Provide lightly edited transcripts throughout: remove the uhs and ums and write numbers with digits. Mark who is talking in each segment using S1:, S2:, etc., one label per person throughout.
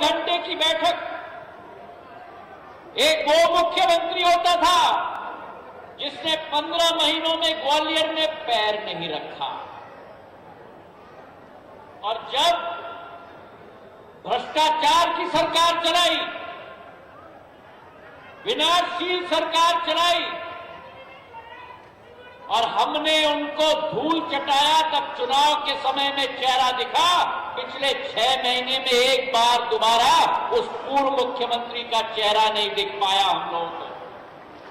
S1: घंटे की बैठक एक वो मुख्यमंत्री होता था जिसने 15 महीनों में ग्वालियर में पैर नहीं रखा, और जब भ्रष्टाचार की सरकार चलाई, विनाशशील सरकार चलाई और हमने उनको धूल चटाया, तब चुनाव के समय में चेहरा दिखा। पिछले 6 महीने में एक बार दोबारा उस पूर्व मुख्यमंत्री का चेहरा नहीं दिख पाया हम लोगों को।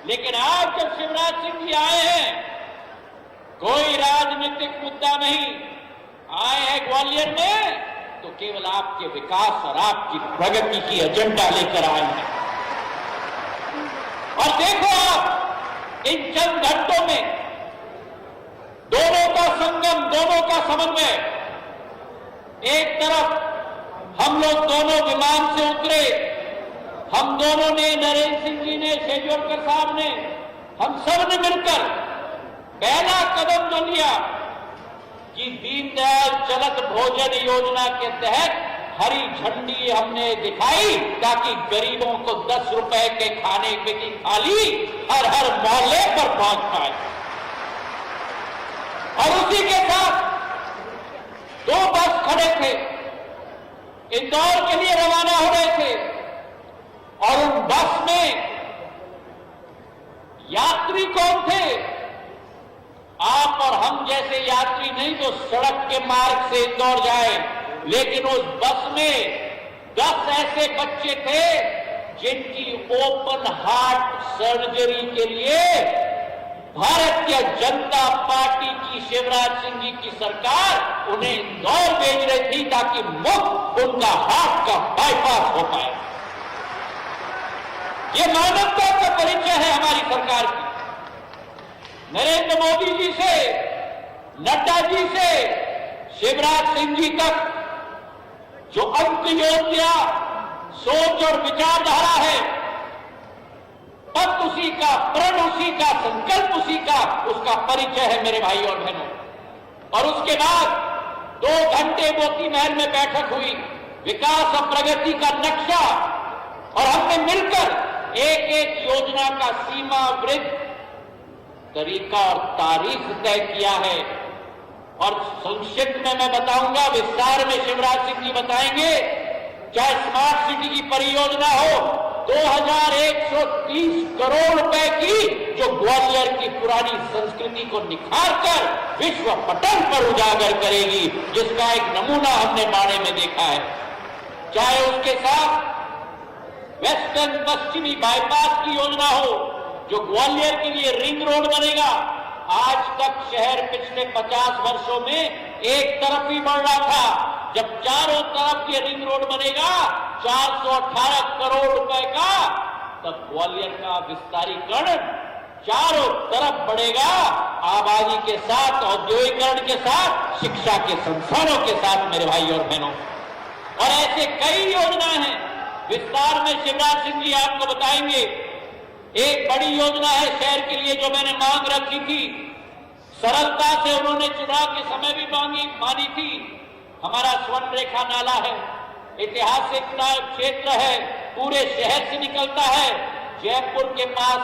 S1: लेकिन आज जब शिवराज सिंह जी आए हैं, कोई राजनीतिक मुद्दा नहीं, आए हैं ग्वालियर में तो केवल आपके विकास और आपकी प्रगति की एजेंडा लेकर आए हैं। और देखो आप इन चंद घंटों में दोनों का संगम, दोनों का समन्वय। एक तरफ हम लोग दोनों विमान से उतरे, हम दोनों ने, नरेंद्र सिंह जी ने, शेजवलकर साहब ने, हम सब ने मिलकर पहला कदम जो लिया कि दीनदयाल चलत भोजन योजना के तहत हरी झंडी हमने दिखाई ताकि गरीबों को 10 रुपए के खाने की थाली हर हर मोहल्ले पर पहुंच पाए। और उसी के साथ 2 बस खड़े थे, इंदौर के लिए रवाना हो रहे थे, और उन बस में यात्री कौन थे? आप और हम जैसे यात्री नहीं जो सड़क के मार्ग से इंदौर जाए, लेकिन उस बस में 10 ऐसे बच्चे थे जिनकी ओपन हार्ट सर्जरी के लिए भारतीय जनता पार्टी की, शिवराज सिंह जी की सरकार उन्हें इंदौर भेज रही थी ताकि मुफ्त उनका हार्ट का बाईपास हो पाए। ये मानवता का परिचय है हमारी सरकार की। नरेंद्र मोदी जी से, नड्डा जी से शिवराज सिंह जी तक जो अंतयोग्य सोच और विचारधारा है, पद उसी का, प्रण उसी का, संकल्प उसी का, उसका परिचय है मेरे भाई और बहनों। और उसके बाद 2 घंटे मोती महल में बैठक हुई, विकास और प्रगति का नक्शा, और हमने मिलकर एक एक योजना का सीमावृद्ध तरीका और तारीख तय किया है। और संक्षिप्त में मैं बताऊंगा, विस्तार में शिवराज सिंह जी बताएंगे। चाहे स्मार्ट सिटी की परियोजना हो, 2130 करोड़ रुपए की, जो ग्वालियर की पुरानी संस्कृति को निखारकर विश्व पटल पर उजागर करेगी, जिसका एक नमूना हमने बाड़े में देखा है। चाहे उसके साथ वेस्टर्न पश्चिमी बाईपास की योजना हो, जो ग्वालियर के लिए रिंग रोड बनेगा। आज तक शहर पिछले 50 वर्षों में एक तरफ ही बढ़ रहा था, जब चारों तरफ ये रिंग रोड बनेगा 418 करोड़ रुपए का, तब ग्वालियर का विस्तारीकरण चारों तरफ बढ़ेगा, आबादी के साथ, औद्योगिकरण के साथ, शिक्षा के संस्थानों के साथ मेरे भाई और बहनों। और ऐसे कई योजनाएं हैं, विस्तार में शिवराज सिंह जी आपको बताएंगे। एक बड़ी योजना है शहर के लिए जो मैंने मांग रखी थी, सरलता से उन्होंने चुनाव के समय भी मानी थी। हमारा स्वर्ण रेखा नाला है, ऐतिहासिक क्षेत्र है, पूरे शहर से निकलता है। जयपुर के पास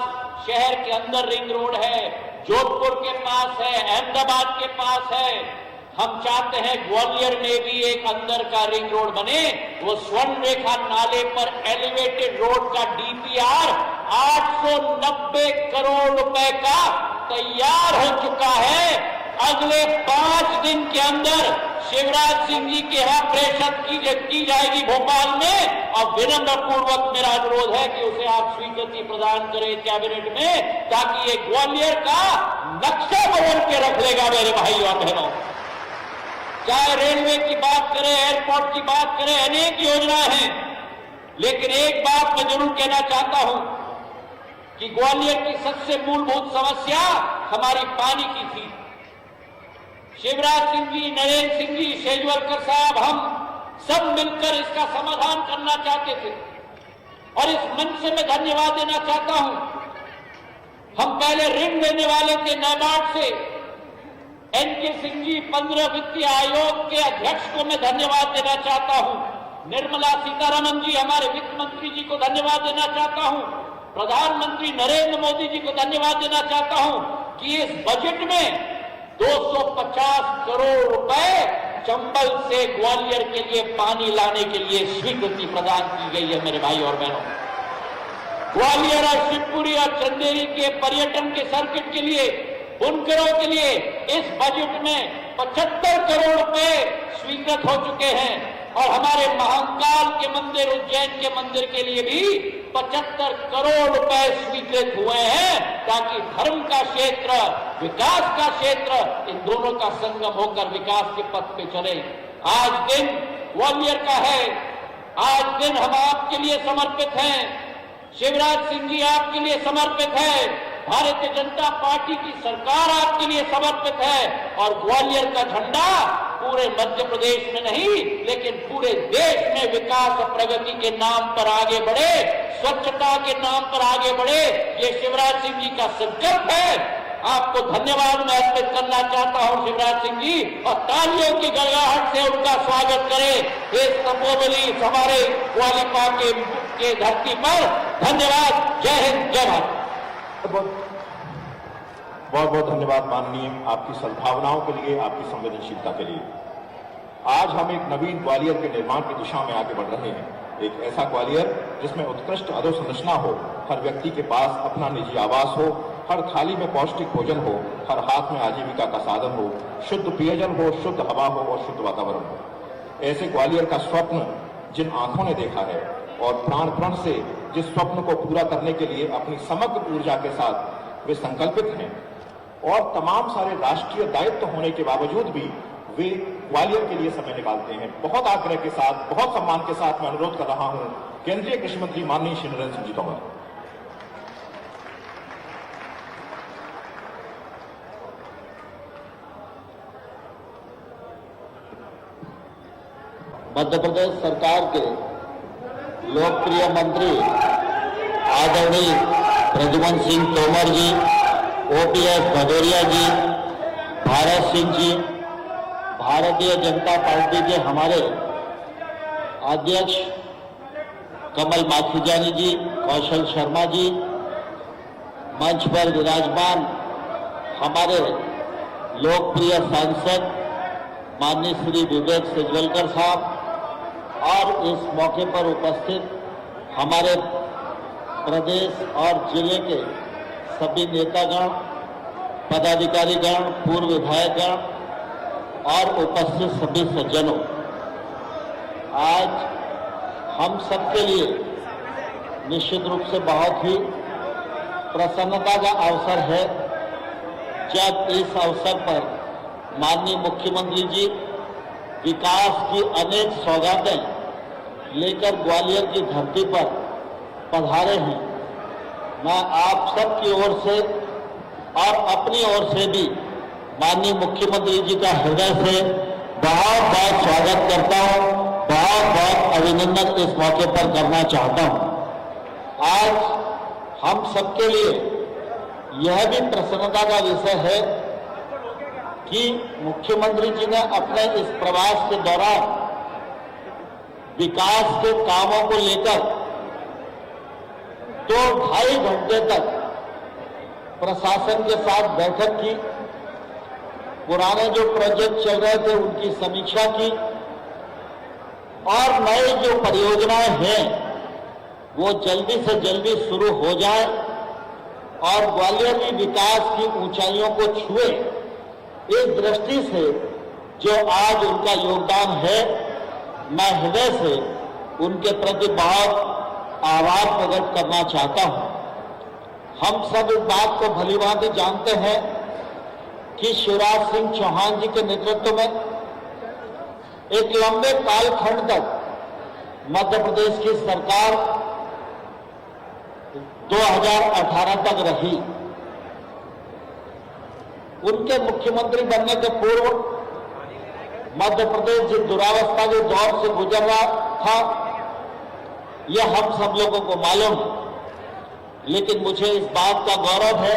S1: शहर के अंदर रिंग रोड है, जोधपुर के पास है, अहमदाबाद के पास है। हम चाहते हैं ग्वालियर में भी एक अंदर का रिंग रोड बने। वो स्वर्ण रेखा नाले पर एलिवेटेड रोड का डीपीआर 890 करोड़ रुपए का तैयार हो चुका है। अगले 5 दिन के अंदर शिवराज सिंह जी के यहां प्रेषित की जाएगी भोपाल में, और विनम्र पूर्वक मेरा अनुरोध है कि उसे आप स्वीकृति प्रदान करें कैबिनेट में, ताकि ये ग्वालियर का नक्शा बदल के रख लेगा मेरे भाई और बहनों। चाहे रेलवे की बात करें, एयरपोर्ट की बात करें, अनेक योजनाएं हैं, लेकिन एक बात मैं जरूर कहना चाहता हूं कि ग्वालियर की सबसे मूलभूत समस्या हमारी पानी की थी। शिवराज सिंह जी, नरेंद्र सिंह जी, शेजवलकर साहब, हम सब मिलकर इसका समाधान करना चाहते थे, और इस मंच से मैं धन्यवाद देना चाहता हूं। हम पहले ऋण लेने वाले थे नाबार्ड से, एनके सिंह जी 15 वित्तीय आयोग के अध्यक्ष को मैं धन्यवाद देना चाहता हूं। निर्मला सीतारमण जी, हमारे वित्त मंत्री जी को धन्यवाद देना चाहता हूं, प्रधानमंत्री नरेंद्र मोदी जी को धन्यवाद देना चाहता हूं कि इस बजट में 250 करोड़ रुपए चंबल से ग्वालियर के लिए पानी लाने के लिए स्वीकृति प्रदान की गई है। मेरे भाई और बहनों, ग्वालियर और शिवपुरी और चंदेरी के पर्यटन के सर्किट के लिए, बुनकरों के लिए इस बजट में 75 करोड़ रुपए स्वीकृत हो चुके हैं और हमारे महाकाल के मंदिर, उज्जैन के मंदिर के लिए भी 75 करोड़ रुपए स्वीकृत हुए हैं, ताकि धर्म का क्षेत्र, विकास का क्षेत्र, इन दोनों का संगम होकर विकास के पथ पे चले। आज दिन ग्वालियर का है, आज दिन हम आपके लिए समर्पित हैं, शिवराज सिंह जी आपके लिए समर्पित है, भारतीय जनता पार्टी की सरकार आपके लिए समर्पित है और ग्वालियर का झंडा पूरे मध्य प्रदेश में नहीं लेकिन पूरे देश में विकास और प्रगति के नाम पर आगे बढ़े, स्वच्छता के नाम पर आगे बढ़े, ये शिवराज सिंह जी का संकल्प है। आपको धन्यवाद मैं अर्पित करना चाहता हूं शिवराज सिंह जी, और तालियों की गड़गड़ाहट से उनका स्वागत करें इस तपोबली हमारे ग्वालियर के धरती पर। धन्यवाद। जय हिंद, जय भारत।
S2: बहुत बहुत धन्यवाद माननीय, आपकी सद्भावनाओं के लिए, आपकी संवेदनशीलता के लिए। आज हम एक नवीन ग्वालियर के निर्माण की दिशा में आगे बढ़ रहे हैं, एक ऐसा ग्वालियर जिसमें उत्कृष्ट अधोसंरचना हो, हर व्यक्ति के पास अपना निजी आवास हो, हर थाली में पौष्टिक भोजन हो, हर हाथ में आजीविका का साधन हो, शुद्ध पेयजल हो, शुद्ध हवा हो और शुद्ध वातावरण हो। ऐसे ग्वालियर का स्वप्न जिन आंखों ने देखा है और प्राण प्रण से जिस स्वप्न को पूरा करने के लिए अपनी समग्र ऊर्जा के साथ वे संकल्पित हैं और तमाम सारे राष्ट्रीय दायित्व होने के बावजूद भी वे ग्वालियर के लिए समय निकालते हैं। बहुत आग्रह के साथ, बहुत सम्मान के साथ मैं अनुरोध कर रहा हूं केंद्रीय कृषि मंत्री माननीय श्री नरेंद्र सिंह जी तोमर।
S3: मध्य प्रदेश सरकार के लोकप्रिय मंत्री आदरणीय प्रद्युमन सिंह तोमर जी, ओपीएस भदौरिया जी, भारत सिंह जी, भारतीय जनता पार्टी के हमारे अध्यक्ष कमल माखीजानी जी, कौशल शर्मा जी, मंच पर विराजमान हमारे लोकप्रिय सांसद माननीय श्री विवेक सेजवलकर साहब और इस मौके पर उपस्थित हमारे प्रदेश और जिले के सभी नेतागण, पदाधिकारीगण, पूर्व विधायकगण और उपस्थित सभी सज्जनों, आज हम सबके लिए निश्चित रूप से बहुत ही प्रसन्नता का अवसर है जब इस अवसर पर माननीय मुख्यमंत्री जी विकास की अनेक सौगातें लेकर ग्वालियर की धरती पर पधारे हैं। मैं आप सबकी ओर से और अपनी ओर से भी माननीय मुख्यमंत्री जी का हृदय से बहुत बहुत स्वागत करता हूं, बहुत बहुत अभिनंदन इस मौके पर करना चाहता हूं। आज हम सबके लिए यह भी प्रसन्नता का विषय है कि मुख्यमंत्री जी ने अपने इस प्रवास के दौरान विकास के कामों को लेकर 2-2.5 घंटे तक प्रशासन के साथ बैठक की, पुराने जो प्रोजेक्ट चल रहे थे उनकी समीक्षा की और नए जो परियोजनाएं हैं वो जल्दी से जल्दी शुरू हो जाए और ग्वालियर की विकास की ऊंचाइयों को छुए, इस दृष्टि से जो आज उनका योगदान है, मैं हृदय से उनके प्रति बहुत आभार प्रकट करना चाहता हूं। हम सब इस बात को भलीभांति जानते हैं कि शिवराज सिंह चौहान जी के नेतृत्व में एक लंबे कालखंड तक मध्य प्रदेश की सरकार 2018 तक रही। उनके मुख्यमंत्री बनने के पूर्व मध्य प्रदेश जिस दुरावस्था के दौर से गुजर रहा था यह हम सब लोगों को मालूम है, लेकिन मुझे इस बात का गौरव है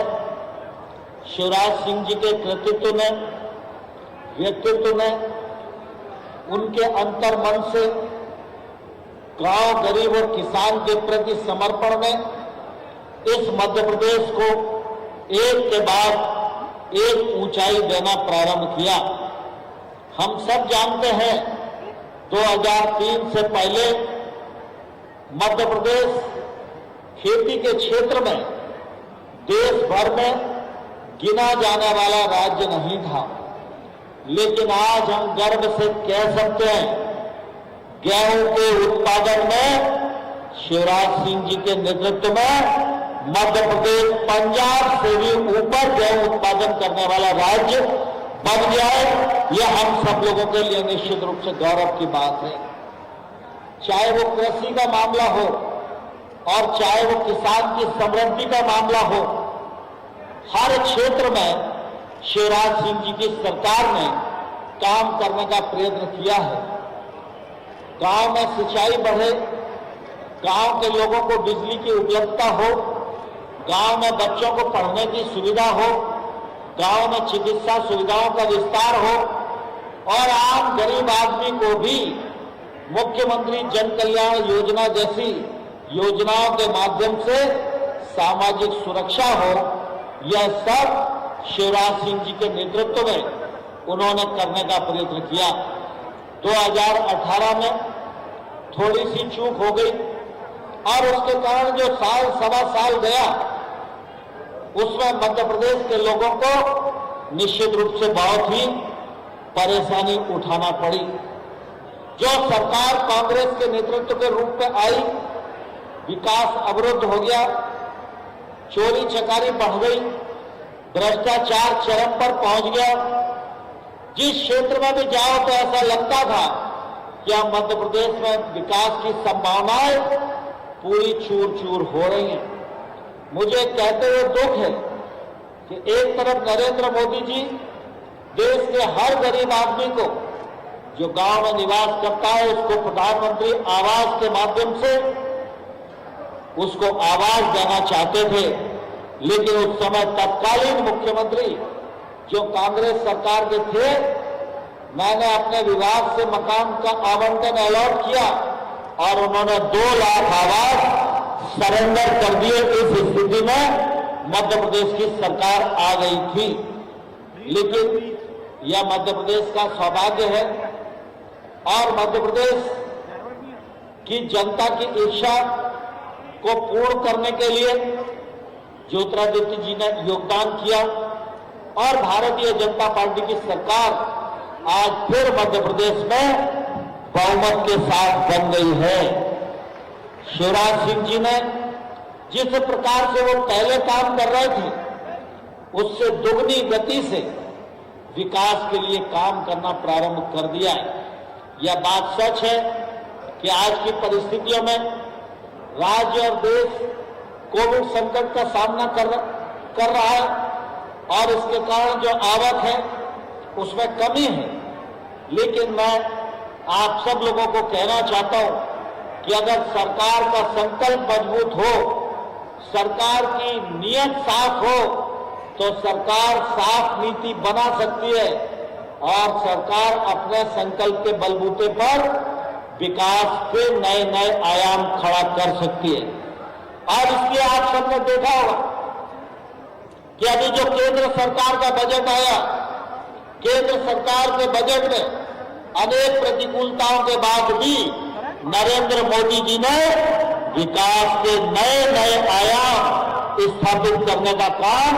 S3: शिवराज सिंह जी के कृतित्व में, व्यक्तित्व में, उनके अंतर्मन से गांव, गरीब और किसान के प्रति समर्पण में इस मध्य प्रदेश को एक के बाद एक ऊंचाई देना प्रारंभ किया। हम सब जानते हैं 2003 से पहले मध्य प्रदेश खेती के क्षेत्र में देश भर में गिना जाने वाला राज्य नहीं था, लेकिन आज हम गर्व से कह सकते हैं गेहूं के उत्पादन में शिवराज सिंह जी के नेतृत्व में मध्य प्रदेश पंजाब से भी ऊपर गेहूं उत्पादन करने वाला राज्य बन जाए, यह हम सब लोगों के लिए निश्चित रूप से गौरव की बात है। चाहे वो कृषि का मामला हो और चाहे वो किसान की समृद्धि का मामला हो, हर क्षेत्र में शिवराज सिंह जी की सरकार ने काम करने का प्रयत्न किया है। गांव में सिंचाई बढ़े, गांव के लोगों को बिजली की उपलब्धता हो, गांव में बच्चों को पढ़ने की सुविधा हो, गांव में चिकित्सा सुविधाओं का विस्तार हो और आम गरीब आदमी को भी मुख्यमंत्री जन कल्याण योजना जैसी योजनाओं के माध्यम से सामाजिक सुरक्षा हो, यह सब शिवराज सिंह जी के नेतृत्व में उन्होंने करने का प्रयत्न किया। 2018 में थोड़ी सी चूक हो गई और उसके कारण जो साल सवा साल गया उसमें मध्य प्रदेश के लोगों को निश्चित रूप से बहुत ही परेशानी उठाना पड़ी। जो सरकार कांग्रेस के नेतृत्व के रूप में आई, विकास अवरुद्ध हो गया, चोरी चकारी बढ़ गई, भ्रष्टाचार चरम पर पहुंच गया। जिस क्षेत्र में भी जाओ तो ऐसा लगता था कि अब मध्य प्रदेश में विकास की संभावनाएं पूरी चूर चूर हो रही हैं। मुझे कहते हुए दुख है कि एक तरफ नरेंद्र मोदी जी देश के हर गरीब आदमी को जो गांव में निवास करता है उसको प्रधानमंत्री आवास के माध्यम से उसको आवास देना चाहते थे, लेकिन उस समय तत्कालीन मुख्यमंत्री जो कांग्रेस सरकार के थे, मैंने अपने विभाग से मकान का आवंटन अलॉट किया और उन्होंने 2 लाख आवास सरेंडर कर दिए। इस स्थिति में मध्य प्रदेश की सरकार आ गई थी, लेकिन यह मध्य प्रदेश का सौभाग्य है और मध्य प्रदेश की जनता की इच्छा को पूर्ण करने के लिए ज्योतिरादित्य जी ने योगदान किया और भारतीय जनता पार्टी की सरकार आज फिर मध्य प्रदेश में बहुमत के साथ बन गई है। शिवराज सिंह जी ने जिस प्रकार से वो पहले काम कर रहे थे उससे दुगनी गति से विकास के लिए काम करना प्रारंभ कर दिया है। यह बात सच है कि आज की परिस्थितियों में राज्य और देश कोविड संकट का सामना कर रहा है और इसके कारण जो आवक है उसमें कमी है, लेकिन मैं आप सब लोगों को कहना चाहता हूं कि अगर सरकार का संकल्प मजबूत हो, सरकार की नीयत साफ हो, तो सरकार साफ नीति बना सकती है और सरकार अपने संकल्प के बलबूते पर विकास के नए नए आयाम खड़ा कर सकती है। और इसलिए आप सबने देखा होगा कि अभी जो केंद्र सरकार का बजट आया, केंद्र सरकार के बजट में अनेक प्रतिकूलताओं के बाद भी नरेंद्र मोदी जी ने विकास के नए नए आयाम स्थापित करने का काम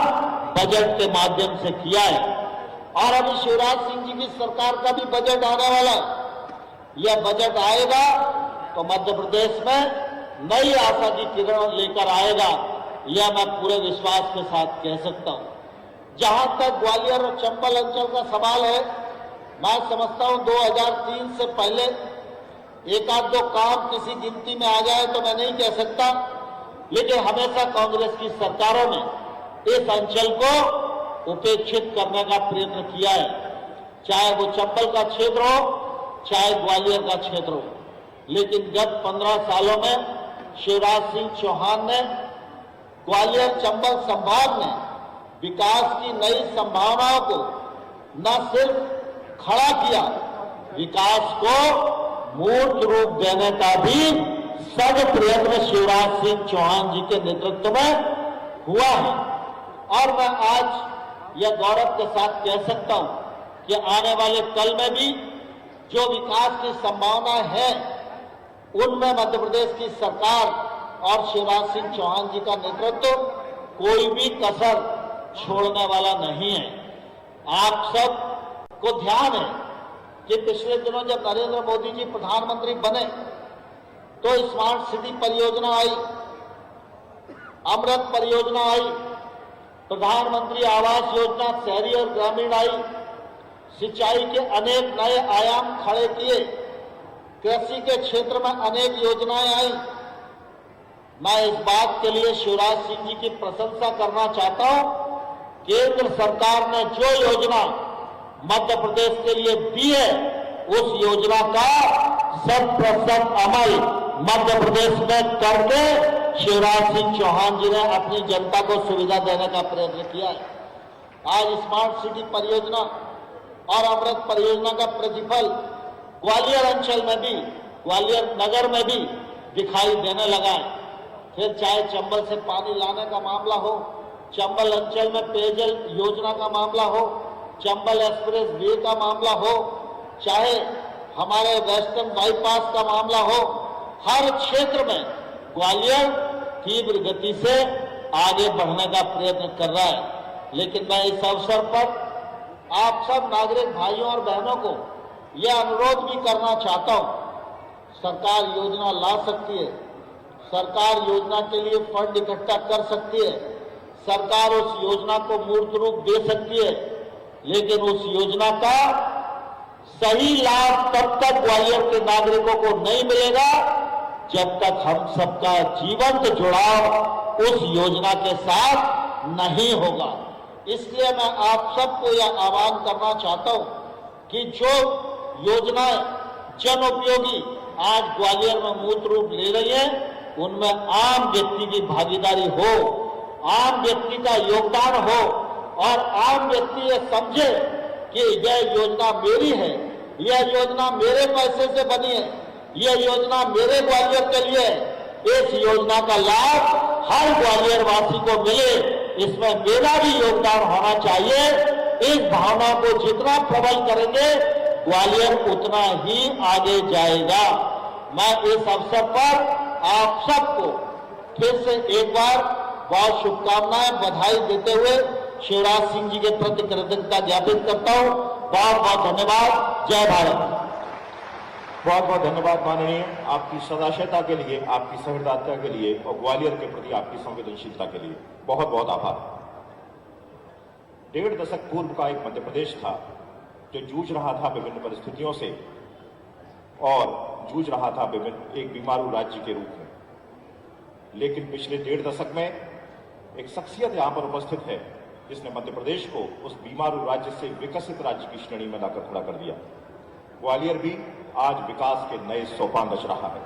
S3: बजट के माध्यम से किया है। और अभी शिवराज सिंह जी की सरकार का भी बजट आने वाला है। यह बजट आएगा तो मध्य प्रदेश में नई आशा की किरण लेकर आएगा, यह मैं पूरे विश्वास के साथ कह सकता हूं। जहां तक ग्वालियर और चंबल अंचल का सवाल है, मैं समझता हूं 2003 से पहले एक आध दो काम किसी गिनती में आ जाए तो मैं नहीं कह सकता, लेकिन हमेशा कांग्रेस की सरकारों ने इस अंचल को उपेक्षित करने का प्रयत्न किया है, चाहे वो चंबल का क्षेत्र हो चाहे ग्वालियर का क्षेत्र हो। लेकिन गत 15 सालों में शिवराज सिंह चौहान ने ग्वालियर चंबल संभाग में विकास की नई संभावनाओं को न सिर्फ खड़ा किया, विकास को मूर्त रूप देने का भी सब प्रयत्न शिवराज सिंह चौहान जी के नेतृत्व में हुआ है। और मैं आज यह गौरव के साथ कह सकता हूं कि आने वाले कल में भी जो विकास की संभावना है उनमें मध्य प्रदेश की सरकार और शिवराज सिंह चौहान जी का नेतृत्व कोई भी कसर छोड़ने वाला नहीं है। आप सब को ध्यान है कि पिछले दिनों जब नरेंद्र मोदी जी प्रधानमंत्री बने तो स्मार्ट सिटी परियोजना आई, अमृत परियोजना आई, प्रधानमंत्री आवास योजना शहरी और ग्रामीण आई, सिंचाई के अनेक नए आयाम खड़े किए, कृषि के क्षेत्र में अनेक योजनाएं आई। मैं इस बात के लिए शिवराज सिंह जी की प्रशंसा करना चाहता हूं। केंद्र सरकार ने जो योजना मध्य प्रदेश के लिए दी है उस योजना का 100% अमल मध्य प्रदेश में करके शिवराज सिंह चौहान जी ने अपनी जनता को सुविधा देने का प्रयत्न किया है। आज स्मार्ट सिटी परियोजना और अमृत परियोजना का प्रतिफल ग्वालियर अंचल में भी, ग्वालियर नगर में भी दिखाई देने लगा है। फिर चाहे चंबल से पानी लाने का मामला हो, चंबल अंचल में पेयजल योजना का मामला हो, चंबल एक्सप्रेस वे का मामला हो, चाहे हमारे वेस्टर्न बाईपास का मामला हो, हर क्षेत्र में ग्वालियर तीव्र गति से आगे बढ़ने का प्रयत्न कर रहा है। लेकिन मैं इस अवसर पर आप सब नागरिक भाइयों और बहनों को यह अनुरोध भी करना चाहता हूं, सरकार योजना ला सकती है, सरकार योजना के लिए फंड इकट्ठा कर सकती है, सरकार उस योजना को मूर्त रूप दे सकती है, लेकिन उस योजना का सही लाभ तब तक ग्वालियर के नागरिकों को नहीं मिलेगा जब तक हम सबका जीवंत जुड़ाव उस योजना के साथ नहीं होगा। इसलिए मैं आप सबको यह आह्वान करना चाहता हूं कि जो योजनाएं जन उपयोगी आज ग्वालियर में मूर्त रूप ले रही है उनमें आम व्यक्ति की भागीदारी हो, आम व्यक्ति का योगदान हो और आम व्यक्ति ये समझे कि यह योजना मेरी है, यह योजना मेरे पैसे से बनी है, यह योजना मेरे ग्वालियर के लिए है। इस योजना का लाभ हर ग्वालियर वासी को मिले, इसमें मेरा भी योगदान होना चाहिए। इस भावना को जितना प्रबल करेंगे ग्वालियर उतना ही आगे जाएगा। मैं इस अवसर पर आप सबको फिर से एक बार बहुत शुभकामनाएं, बधाई देते हुए शिवराज सिंह जी के प्रति कृतज्ञता ज्ञापित करता हूं। बहुत बहुत धन्यवाद। जय भारत।
S2: बहुत बहुत धन्यवाद माननीय, आपकी सदाशयता के लिए, आपकी सहृदयता के लिए और ग्वालियर के प्रति आपकी संवेदनशीलता के लिए बहुत बहुत आभार। 1.5 दशक पूर्व का एक मध्य प्रदेश था जो जूझ रहा था विभिन्न परिस्थितियों से और जूझ रहा था विभिन्न एक बीमारू राज्य के रूप में। लेकिन पिछले 1.5 दशक में एक शख्सियत यहां पर उपस्थित है जिसने मध्य प्रदेश को उस बीमारू राज्य से विकसित राज्य की श्रेणी में लाकर खड़ा कर दिया। ग्वालियर भी आज विकास के नए सोपान रच रहा है।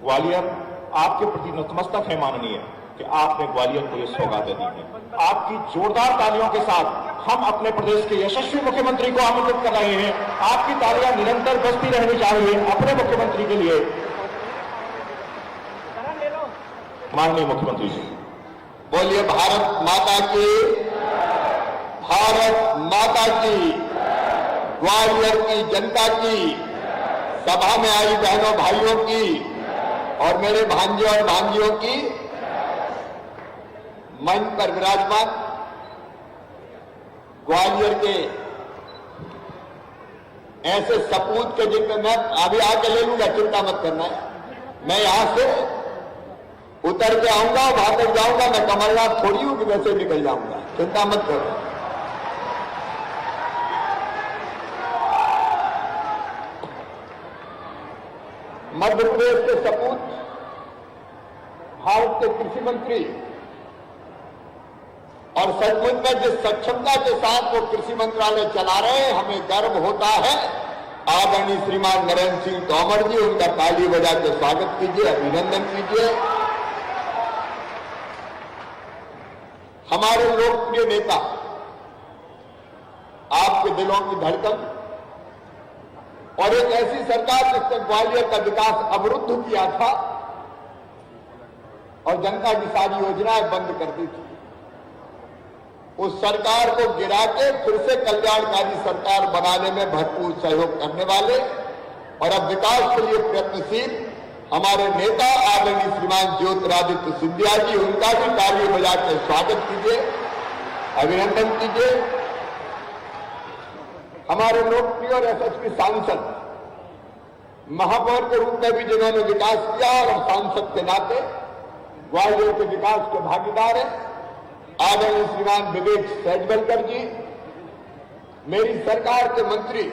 S2: ग्वालियर आपके प्रति नतमस्तक है माननीय कि आपने ग्वालियर को ये सौगातें दी हैं। आपकी जोरदार तालियों के साथ हम अपने प्रदेश के यशस्वी मुख्यमंत्री को आमंत्रित कर रहे हैं। आपकी तालियां निरंतर बजती रहनी चाहिए अपने मुख्यमंत्री के लिए। माननीय मुख्यमंत्री जी,
S3: बोलिए भारत माता की, भारत माता की, ग्वालियर की जनता की, सभा में आई बहनों भाइयों की और मेरे भांजे और भांजियों की, मंच पर विराजमान ग्वालियर के ऐसे सपूत के जिनमें मैं अभी आके ले लूंगा, चिंता मत करना है। मैं यहां से उतर के आऊंगा, वहां तक जाऊंगा, मैं कमलनाथ थोड़ी हूं कि वैसे निकल जाऊंगा, चिंता मत करो। मध्य प्रदेश के सपूत, भारत के कृषि मंत्री और सचमुच में जिस सक्षमता के साथ वो कृषि मंत्रालय चला रहे हैं, हमें गर्व होता है। आदरणीय श्रीमान नरेंद्र सिंह तोमर जी, उनका ताली बजा के स्वागत कीजिए, अभिनंदन कीजिए। हमारे लोकप्रिय नेता, आपके दिलों की धड़कन,
S4: और एक ऐसी सरकार जिसने ग्वालियर का विकास अवरुद्ध किया था और जनता की सारी योजनाएं बंद कर दी थी, उस सरकार को गिरा के फिर से कल्याणकारी सरकार बनाने में भरपूर सहयोग करने वाले और अब विकास के लिए प्रयत्नशील हमारे नेता आदरणीय श्रीमान ज्योतिरादित्य सिंधिया जी, उनका भी ताली बजा के स्वागत कीजिए, अभिनंदन कीजिए। हमारे लोकप्रिय और यशस्वी सांसद, महापौर के रूप में भी जिन्होंने विकास किया और हम सांसद के नाते ग्वालियर के विकास के भागीदार हैं, आदरणीय श्रीमान विवेक सैजबलकर जी, मेरी सरकार के मंत्री,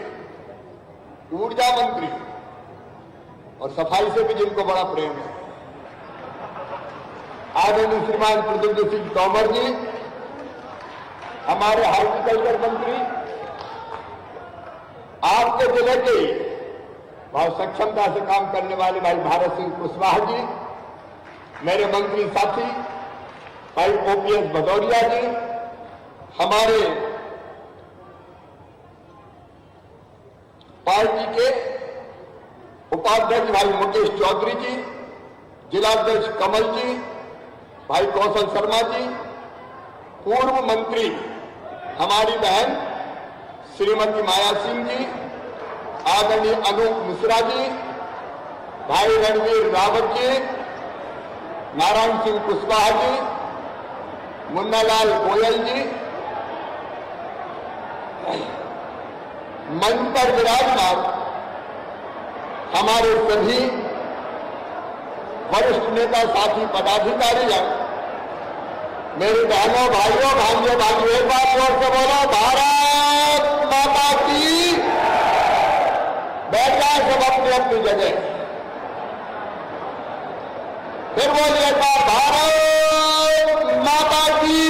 S4: ऊर्जा मंत्री और सफाई से भी जिनको बड़ा प्रेम है, आदरणीय श्रीमान प्रद्युम्न सिंह तोमर जी, हमारे हॉर्टिकल्चर मंत्री, आपके जिले के बहुत सक्षमता से काम करने वाले भाई भारत सिंह कुशवाहा जी, मेरे मंत्री साथी भाई ओपीएस भदौरिया जी, हमारे पार्टी के उपाध्यक्ष भाई मुकेश चौधरी जी, जिलाध्यक्ष कमल जी, भाई कौशल शर्मा जी, पूर्व मंत्री हमारी बहन श्रीमती माया सिंह जी, आदरणीय अनूप मिश्रा जी, भाई रणवीर रावत जी, नारायण सिंह कुशवाहा जी, मुन्नालाल गोयल जी, मंच पर विराजमान हमारे सभी वरिष्ठ नेता साथी पदाधिकारीगण, मेरे बहनों भाइयों भांजियों, एक बार जोर से बोलो भारत माता की। बैठ जाए सब अपनी अपनी जगह, फिर बोलिए एक बार भारत माता की।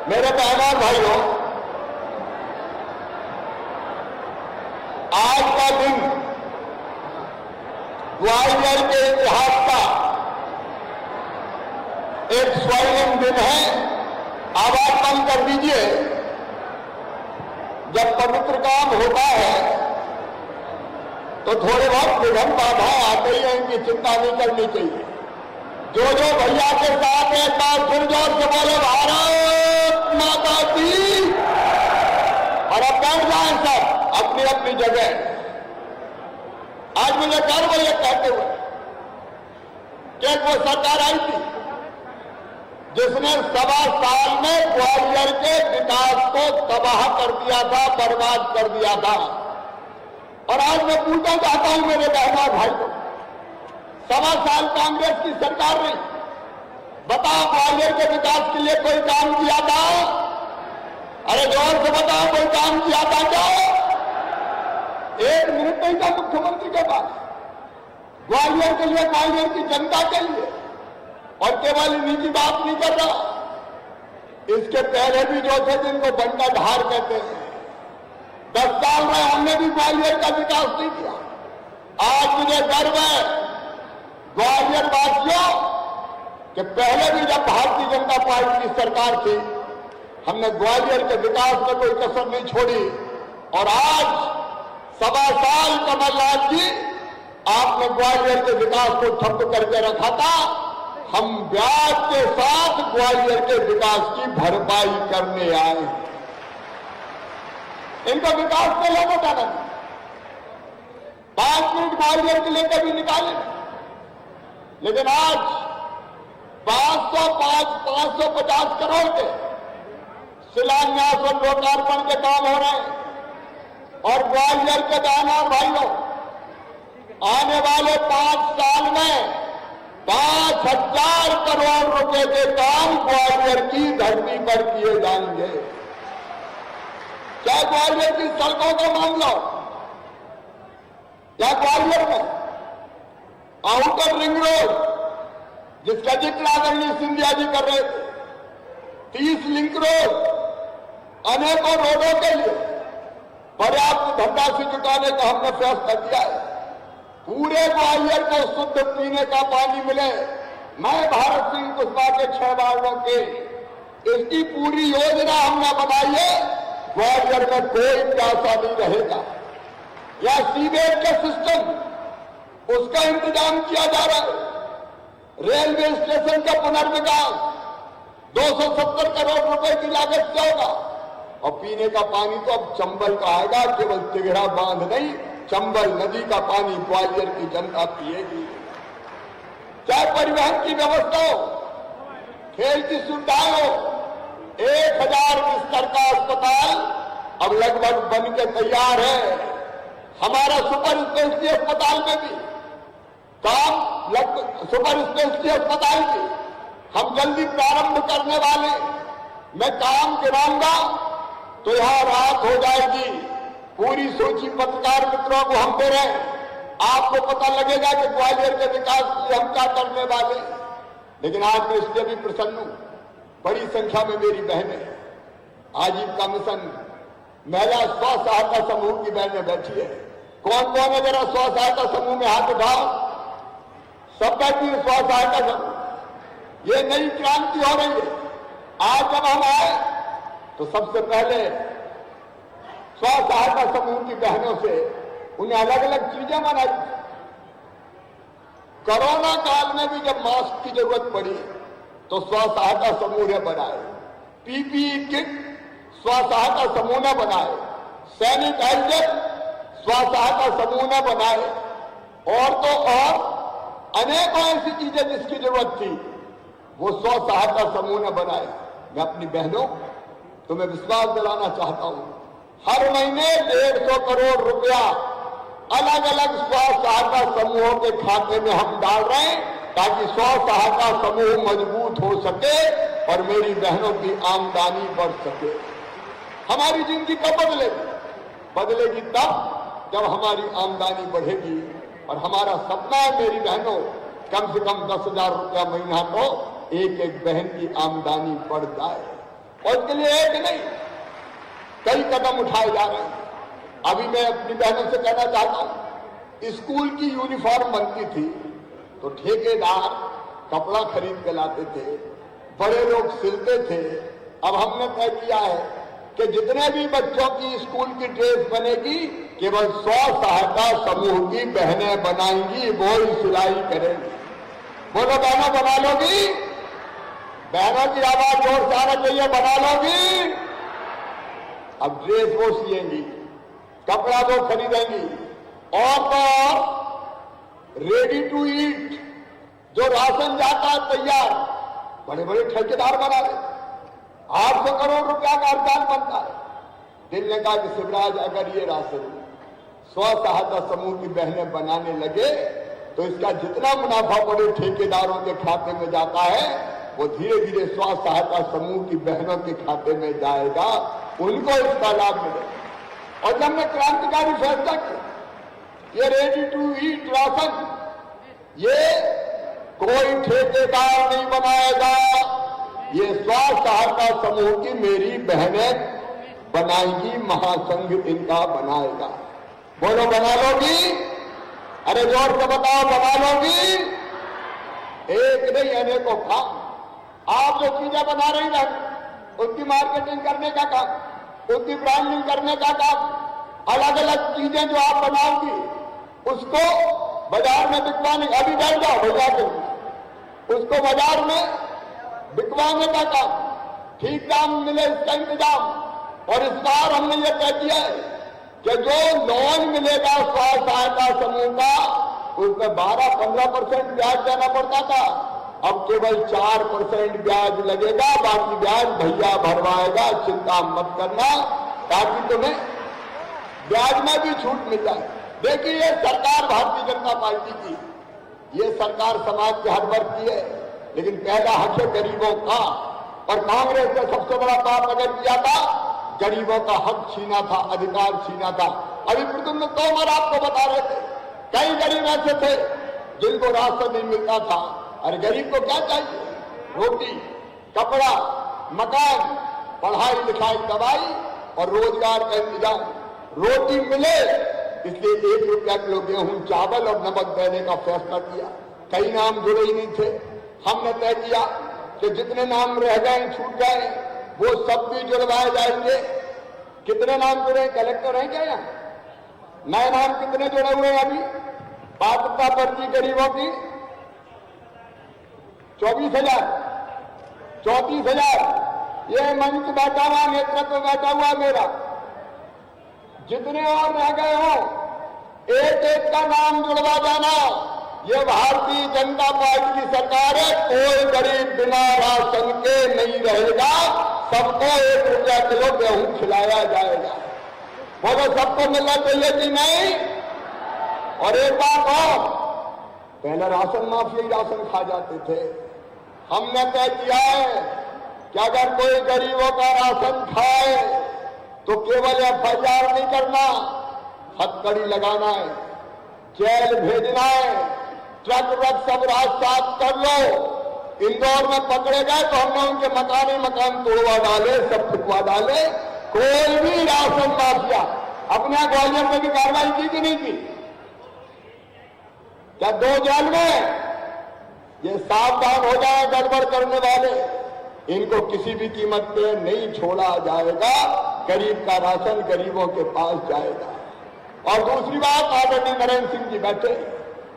S4: मेरे बहनों भाइयों, आज का दिन ग्वालियर के इतिहास का एक स्वर्णिम दिन है। आवाज कम कर दीजिए। जब पवित्र काम होता है तो थोड़े बहुत विघ्न बाधाएं आते ही हैं, इनकी चिंता नहीं करनी चाहिए। जो भैया के साथ एक बार फिर जोर से बोले भारत माता की, और अब बैठ जाए सब अपनी अपनी जगह। आज मुझे गर्व ये कहते हुए कि वो सरकार आई थी जिसने 1.25 साल में ग्वालियर के विकास को तबाह कर दिया था, बर्बाद कर दिया था। और आज मैं पूछना चाहता हूं मेरे बहनों भाई को, 1.25 साल कांग्रेस की सरकार ने बताओ ग्वालियर के विकास के लिए कोई काम किया था? अरे जोर से बताओ, कोई काम किया था क्या? 1 मिनट नहीं था मुख्यमंत्री के पास ग्वालियर के लिए, ग्वालियर की जनता के लिए। और केवल निजी बात नहीं कर रहा, इसके पहले भी जो थे जिनको बंटा ढार कहते हैं, 10 साल में हमने भी ग्वालियर का विकास नहीं किया। आज मुझे गर्व है ग्वालियर वासियों कि पहले भी जब भारतीय जनता पार्टी की सरकार थी, हमने ग्वालियर के विकास में कोई कसर नहीं छोड़ी। और आज 1.25 साल कमलनाथ जी आपने ग्वालियर के विकास को ठप करके रखा था। हम ब्याज के साथ ग्वालियर के विकास की भरपाई करने आए। इनका विकास में लेना जाना नहीं, 5 मिनट ग्वालियर के लिए कभी निकाले। लेकिन आज 550 करोड़ के शिलान्यास और लोकार्पण के काम हो रहे हैं। और ग्वालियर के बहनों भाइयों, आने वाले 5 साल में 5000 करोड़ रुपए के काम ग्वालियर की धरती पर किए जाएंगे। क्या ग्वालियर की सड़कों का मामला हो, क्या ग्वालियर में आउटर रिंग रोड जिसका जिक्र आदरणीय सिंधिया जी कर रहे थे, 30 लिंक रोड, अनेकों रोडों के लिए पर्याप्त धनराशि जुटाने का हमने फैसला किया है। पूरे ग्वालियर को शुद्ध पीने का पानी मिले। मैं भारत सिंह कुशवाहा के 6 वार्डों के इसकी पूरी योजना हमने बनाई है। ग्वालियर में कोई प्यासा नहीं रहेगा। या सीवेज का सिस्टम, उसका इंतजाम किया जा रहा है। रेलवे स्टेशन का पुनर्विकास 270 करोड़ रुपए की लागत से होगा। और पीने का पानी तो अब चंबल का आएगा, केवल तिघड़ा बांध नहीं, चंबल नदी का पानी ग्वालियर की जनता पिएगी। चाहे परिवहन की व्यवस्था हो, खेल की सुविधाएं हो, 1000 बिस्तर का अस्पताल अब लगभग बन के तैयार है। हमारा सुपर स्पेशलिटी अस्पताल में भी काम, सुपर स्पेशलिटी अस्पताल की हम जल्दी प्रारंभ करने वाले। मैं काम गिराऊंगा तो यहां रात हो जाएगी। पूरी सूची पत्रकार मित्रों को हम दे रहे हैं, आपको पता लगेगा कि ग्वालियर के विकास के लिए हम क्या करने वाले। लेकिन आज मैं इसलिए भी प्रसन्न हूं, बड़ी संख्या में मेरी बहनें, आजीविका मिशन महिला स्व सहायता समूह की बहनें बैठी है। कौन कौन है जरा स्व सहायता समूह में हाथ उठाओ। सब बैठी है स्व सहायता समूह। ये नई क्रांति हो रही है। आज जब हम आए तो सबसे पहले स्व सहायता समूह की बहनों से उन्हें अलग अलग चीजें बनाई। कोरोना काल में भी जब मास्क की जरूरत पड़ी तो स्व सहायता समूह ने बनाए, पीपीई किट स्व सहायता समूह ने बनाए, सैनिटाइजर स्व सहायता समूह ने बनाए, और तो और अनेकों ऐसी चीजें जिसकी जरूरत थी वो स्व सहायता समूह ने बनाए। मैं अपनी बहनों तुम्हें विश्वास दिलाना चाहता हूं, हर महीने 150 करोड़ रुपया अलग अलग स्व सहायता समूहों के खाते में हम डाल रहे हैं, ताकि स्व सहायता समूह मजबूत हो सके और मेरी बहनों की आमदनी बढ़ सके। हमारी जिंदगी कब बदलेगी? बदलेगी तब जब हमारी आमदनी बढ़ेगी। और हमारा सपना है मेरी बहनों, कम से कम 10,000 रुपया महीना तो एक एक बहन की आमदनी बढ़ जाए। और इसके लिए एक नहीं, कई कदम उठाए जा रहे हैं। अभी मैं अपनी बहनों से कहना चाहता हूं, स्कूल की यूनिफॉर्म बनती थी तो ठेकेदार कपड़ा खरीद के लाते थे, बड़े लोग सिलते थे। अब हमने तय किया है कि जितने भी बच्चों की स्कूल की ड्रेस बनेगी केवल स्व सहायता समूह की बहनें बनाएंगी, वो ही सिलाई करेंगी। बोलो बहनों, बना लोगी? बहनों की आवाज जोर से आना चाहिए, बना लोगी? अब ड्रेस वो सिएंगी, कपड़ा वो खरीदेंगी, और तो रेडी टू ईट जो राशन जाता है तैयार, बड़े बड़े ठेकेदार बना रहे। 800 करोड़ रुपया का अनुदान बनता है। दिल ने कहा कि शिवराज, अगर ये राशन स्व सहायता समूह की बहनें बनाने लगे तो इसका जितना मुनाफा बड़े ठेकेदारों के खाते में जाता है वो धीरे धीरे स्व सहायता समूह की बहनों के खाते में जाएगा, उनको इसका लाभ मिलेगा। और जब मैं क्रांतिकारी फैसला किया, ये रेडी टू ईट राशन ये कोई ठेकेदार नहीं बनाएगा, ये स्व सहायता समूह की मेरी बहनें बनाएगी, महासंघ इनका बनाएगा। बोलो बना लोगी? अरे जोर से बताओ, बना लोगी? एक नहीं, अनेकों काम। आप जो चीजें बना रही हैं उनकी मार्केटिंग करने का काम, उनकी ब्रांडिंग करने का काम, अलग अलग चीजें जो आप बनाओगी उसको बाजार में बिकवाने, अभी बैठ जाओ भैया के, उसको बाजार में बिकवाने का काम, ठीक दाम मिले इसका इंतजाम। और इस बार हमने ये तय किया है कि जो लोन मिलेगा स्व सहायता समूह का उसमें 12-15% ब्याज देना पड़ता था, अब केवल 4% ब्याज लगेगा, बाकी ब्याज भैया भरवाएगा। चिंता मत करना, ताकि तुम्हें ब्याज में भी छूट मिल जाए। देखिए, ये सरकार भारतीय जनता पार्टी की, ये सरकार समाज के हर वर्ग की है, लेकिन पहला हक है गरीबों का। और कांग्रेस ने सबसे बड़ा पाप अगर किया था, गरीबों का हक छीना था, अधिकार छीना था। अभी प्रद्युम्न तोमर आपको बता रहे थे, कई गरीब ऐसे थे जिनको राशन नहीं मिलता था। अरे गरीब को क्या चाहिए? रोटी, कपड़ा, मकान, पढ़ाई लिखाई, दवाई और रोजगार का इंतजाम। रोटी मिले इसलिए 1 रुपया किलो गेहूं, चावल और नमक देने का फैसला किया। कई नाम जुड़े ही नहीं थे, हमने तय किया कि जितने नाम रह गए, छूट गए, वो सब भी जुड़वाए जाएंगे। कितने नाम जुड़े? कलेक्टर हैं क्या यहाँ? नए नाम कितने जुड़े हुए हैं अभी? पात्रता पर्ची गरीबों की 24,000, 34,000। ये मंच बैठा हुआ, नेतृत्व बैठा हुआ मेरा, जितने और रह गए हो एक एक का नाम जुड़वा जाना। ये भारतीय जनता पार्टी की सरकार है, कोई गरीब बिना राशन के नहीं रहेगा। सबको 1 रुपया किलो गेहूं खिलाया जाएगा। बोलो सबको मिलना चाहिए कि नहीं? और एक बात और, पहले राशन माफिया ही राशन खा जाते थे। हमने तय किया है कि अगर कोई गरीबों का राशन खाए तो केवल FIR नहीं करना, हथकड़ी लगाना है, जेल भेजना है, ट्रक सब रास्ता कर लो। इंदौर में पकड़े गए तो हमने उनके मकान तोड़वा डाले, सब फुकवा डाले। कोई भी राशन माफिया, अपने ग्वालियर में भी कार्रवाई की कि नहीं की? क्या 2 जेल में? ये सावधान हो जाए गड़बड़ करने वाले, इनको किसी भी कीमत पे नहीं छोड़ा जाएगा। गरीब का राशन गरीबों के पास जाएगा। और दूसरी बात, आदरणीय नरेंद्र सिंह जी बैठे,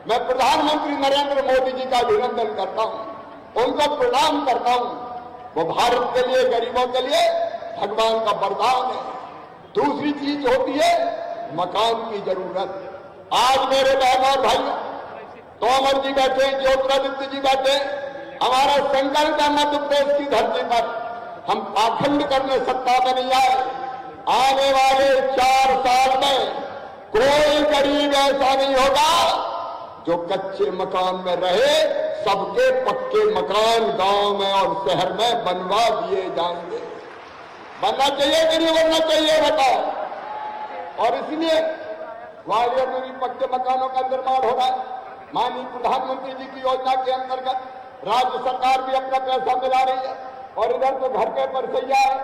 S4: मैं प्रधानमंत्री नरेंद्र मोदी जी का अभिनंदन करता हूं, उनको प्रणाम करता हूं। वो भारत के लिए, गरीबों के लिए भगवान का वरदान है। दूसरी चीज होती है मकान की जरूरत। आज मेरे बहन और भाई तोमर जी बैठे, ज्योतिरादित्य जी बैठे, हमारा संकल्प है मध्य प्रदेश की धरती पर हम पाखंड करने सत्ता में नहीं आए। आने वाले 4 साल में कोई गरीब ऐसा नहीं होगा जो कच्चे मकान में रहे। सबके पक्के मकान गांव में और शहर में बनवा दिए जाएंगे। बनना चाहिए कि नहीं बनना चाहिए बताओ? और इसलिए ग्वालियर में भी पक्के मकानों का निर्माण हो रहा है। माननीय प्रधानमंत्री जी की योजना के अंतर्गत राज्य सरकार भी अपना पैसा मिला रही है। और इधर तो घर के परसैया है,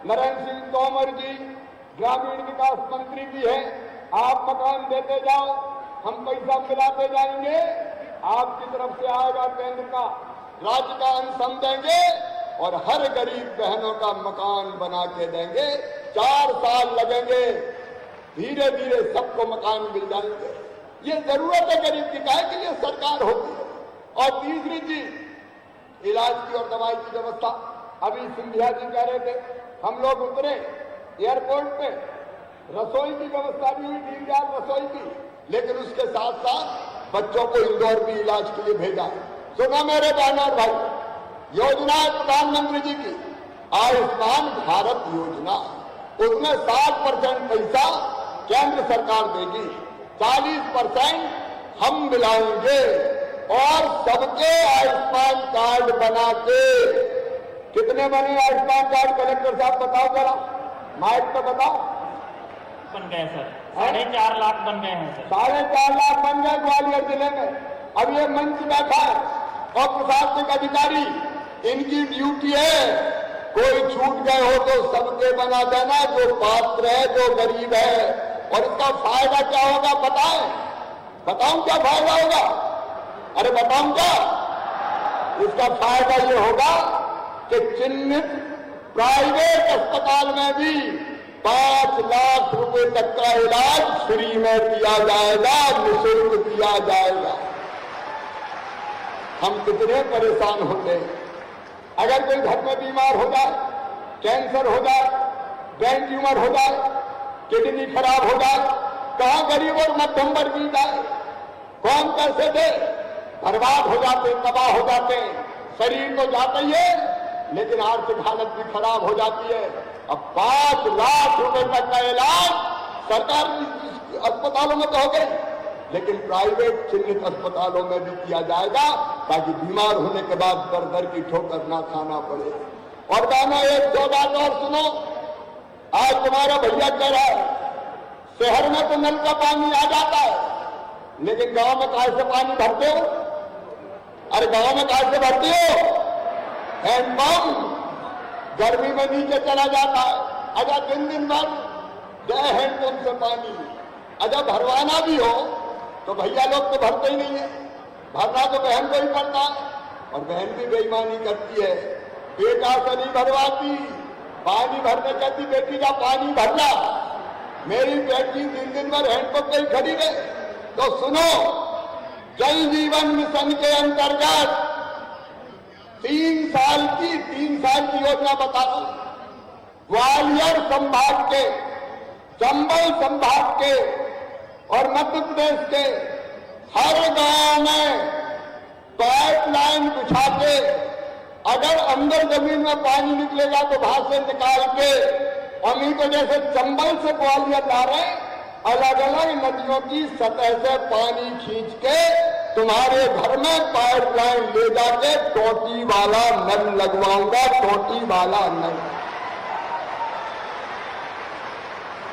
S4: नरेंद्र सिंह तोमर जी ग्रामीण विकास मंत्री भी हैं। आप मकान देते जाओ, हम पैसा मिलाते जाएंगे। आपकी तरफ से आएगा केंद्र का, राज्य का अंश हम देंगे और हर गरीब बहनों का मकान बना के देंगे। 4 साल लगेंगे, धीरे धीरे सबको मकान मिल जाएंगे। ये जरूरत है गरीब की, काहे के लिए सरकार होती है। और तीसरी चीज, इलाज की और दवाई की व्यवस्था। अभी सिंधिया जी कह रहे थे, हम लोग उतरे एयरपोर्ट पे, रसोई की व्यवस्था भी हुई, दीनदयाल रसोई की, लेकिन उसके साथ साथ बच्चों को इंदौर भी इलाज के लिए भेजा। सुना मेरे बहनों और भाई, योजना है प्रधानमंत्री जी की आयुष्मान भारत योजना। उसमें 60% पैसा केंद्र सरकार देगी, 40% हम मिलाएंगे और सबके आयुष्मान कार्ड बना के। कितने बने आयुष्मान कार्ड कलेक्टर साहब बताओ जरा, माइक पे बताओ।
S5: बन गए सर, 4.5 लाख बन गए हैं सर।
S4: 4.5 लाख बन गए ग्वालियर जिले में। अब ये मंच बैठा है और प्रशासनिक अधिकारी, इनकी ड्यूटी है कोई छूट गए हो तो सबके बना देना, जो पात्र है, जो गरीब है। और इसका फायदा क्या होगा बताएं? बताऊं क्या फायदा होगा? अरे बताऊं क्या? इसका फायदा ये होगा कि चिन्हित प्राइवेट अस्पताल में भी 5 लाख रुपए तक का इलाज फ्री में किया जाएगा, निःशुल्क किया जाएगा। हम कितने परेशान होते हैं। अगर कोई घर में बीमार हो जाए, कैंसर हो जाए, ब्रेन ट्यूमर हो जाए, किडनी खराब हो जाए, कहां गरीब और मध्यम वर्गीय जाए? कौन पैसे दे? बर्बाद हो जाते, तबाह हो जाते हैं। शरीर तो जाता ही है, लेकिन आर्थिक हालत भी खराब हो जाती है। अब 5 लाख रुपए तक का इलाज सरकारी अस्पतालों में तो हो गए, लेकिन प्राइवेट चिन्हित अस्पतालों में भी किया जाएगा, ताकि बीमार होने के बाद दर दर की ठोकर ना खाना पड़े। और गाना एक सौगात और सुनो। आज तुम्हारा भैया कह रहा है शहर में तो नल का पानी आ जाता है, लेकिन गांव में कहां से पानी भरते हो? अरे गांव में कहां से भरते हो? हैंडपंप गर्मी में नीचे चला जाता है। अच्छा दिन भर गए हैंडपंप से पानी, अच्छा भरवाना भी हो तो भैया लोग तो भरते ही नहीं है। भरना तो बहन को ही पड़ता है, और बहन भी बेईमानी करती है, बेटा से नहीं भरवाती, पानी भरने कहती बेटी जा पानी भरना, मेरी बेटी दिन भर हैंडपंप पे खड़ी रहे। तो सुनो, जल जीवन मिशन के अंतर्गत 3 साल की योजना बता दूं। ग्वालियर संभाग के, चंबल संभाग के और मध्य प्रदेश के हर गांव में पाइपलाइन बिछा के, अगर अंदर जमीन में पानी निकलेगा तो वहां से निकाल के, और नहीं तो जैसे चंबल से ग्वालियर ला रहे हैं, अलग अलग नदियों की सतह से पानी खींच के तुम्हारे घर में पाइपलाइन ले जाके टोटी वाला नल लगवाऊंगा, टोटी वाला नल।